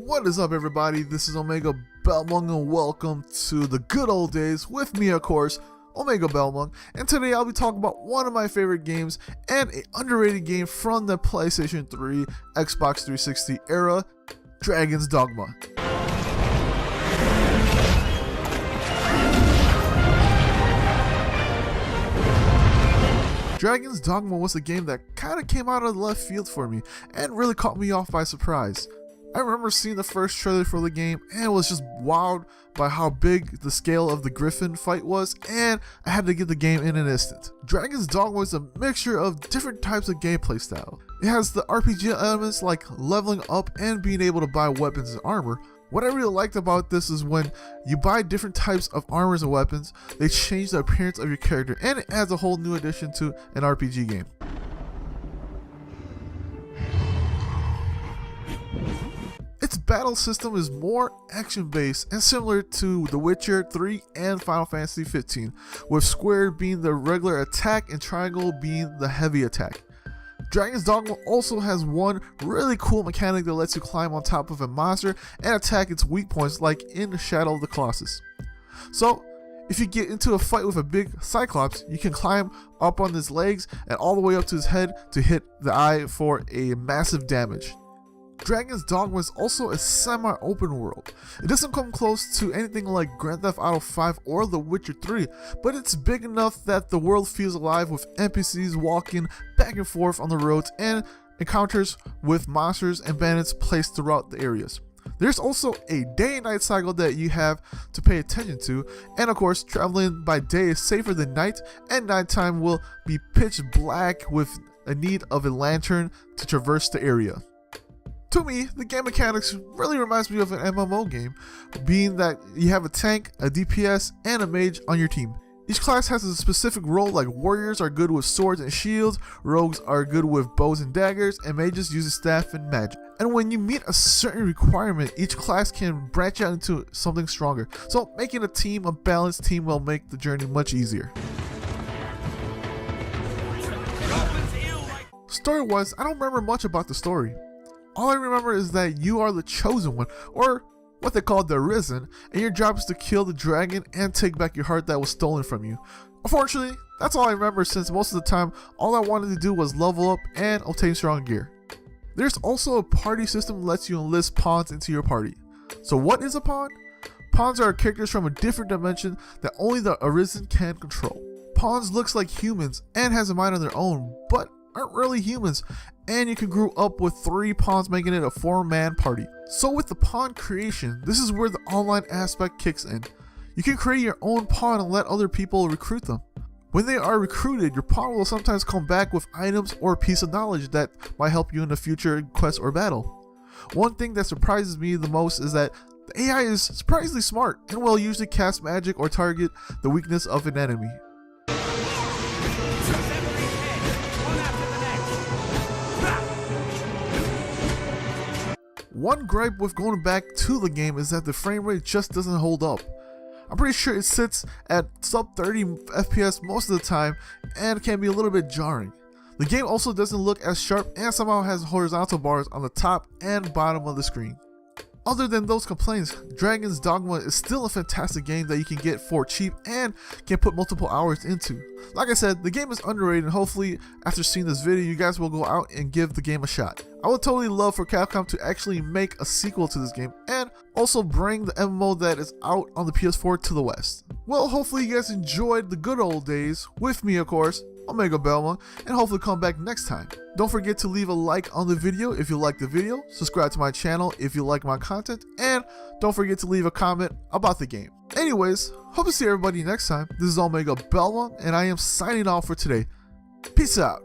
What is up, everybody? This is Omegabalmung and welcome to the good old days with me, of course, Omegabalmung. And today I'll be talking about one of my favorite games and an underrated game from the PlayStation 3, Xbox 360 era, Dragon's Dogma. Dragon's Dogma was a game that kind of came out of the left field for me and really caught me off by surprise. I remember seeing the first trailer for the game and was just wowed by how big the scale of the Griffin fight was, and I had to get the game in an instant. Dragon's Dogma is a mixture of different types of gameplay style. It has the RPG elements like leveling up and being able to buy weapons and armor. What I really liked about this is when you buy different types of armors and weapons, they change the appearance of your character, and it adds a whole new addition to an RPG game. Its battle system is more action-based and similar to The Witcher 3 and Final Fantasy 15, with square being the regular attack and triangle being the heavy attack. Dragon's Dogma also has one really cool mechanic that lets you climb on top of a monster and attack its weak points like in Shadow of the Colossus. So, if you get into a fight with a big Cyclops, you can climb up on his legs and all the way up to his head to hit the eye for a massive damage. Dragon's Dogma is also a semi-open world. It doesn't come close to anything like Grand Theft Auto 5 or The Witcher 3, but it's big enough that the world feels alive with NPCs walking back and forth on the roads and encounters with monsters and bandits placed throughout the areas. There's also a day and night cycle that you have to pay attention to, and of course traveling by day is safer than night, and nighttime will be pitch black with a need of a lantern to traverse the area. To me, the game mechanics really reminds me of an MMO game, being that you have a tank, a DPS, and a mage on your team. Each class has a specific role, like warriors are good with swords and shields, rogues are good with bows and daggers, and mages use staff and magic. And when you meet a certain requirement, each class can branch out into something stronger, so making a balanced team will make the journey much easier. Story-wise, I don't remember much about the story. All I remember is that you are the chosen one, or what they call the Arisen, and your job is to kill the dragon and take back your heart that was stolen from you. Unfortunately, that's all I remember, since most of the time, all I wanted to do was level up and obtain strong gear. There's also a party system that lets you enlist pawns into your party. So what is a pawn? Pawns are characters from a different dimension that only the Arisen can control. Pawns looks like humans and has a mind of their own, but aren't really humans, and you can group up with 3 pawns, making it a 4-man party. So with the pawn creation, this is where the online aspect kicks in. You can create your own pawn and let other people recruit them. When they are recruited, your pawn will sometimes come back with items or a piece of knowledge that might help you in a future quest or battle. One thing that surprises me the most is that the AI is surprisingly smart and will usually cast magic or target the weakness of an enemy. One gripe with going back to the game is that the frame rate just doesn't hold up. I'm pretty sure it sits at sub 30 FPS most of the time and can be a little bit jarring. The game also doesn't look as sharp and somehow has horizontal bars on the top and bottom of the screen. Other than those complaints, Dragon's Dogma is still a fantastic game that you can get for cheap and can put multiple hours into. Like I said, the game is underrated, and hopefully after seeing this video you guys will go out and give the game a shot. I would totally love for Capcom to actually make a sequel to this game and also bring the MMO that is out on the PS4 to the West. Well, hopefully you guys enjoyed the good old days with me, of course, Omegabalmung, and hopefully come back next time. Don't forget to leave a like on the video if you like the video, subscribe to my channel if you like my content, and don't forget to leave a comment about the game. Anyways, hope to see everybody next time. This is Omegabalmung, and I am signing off for today. Peace out.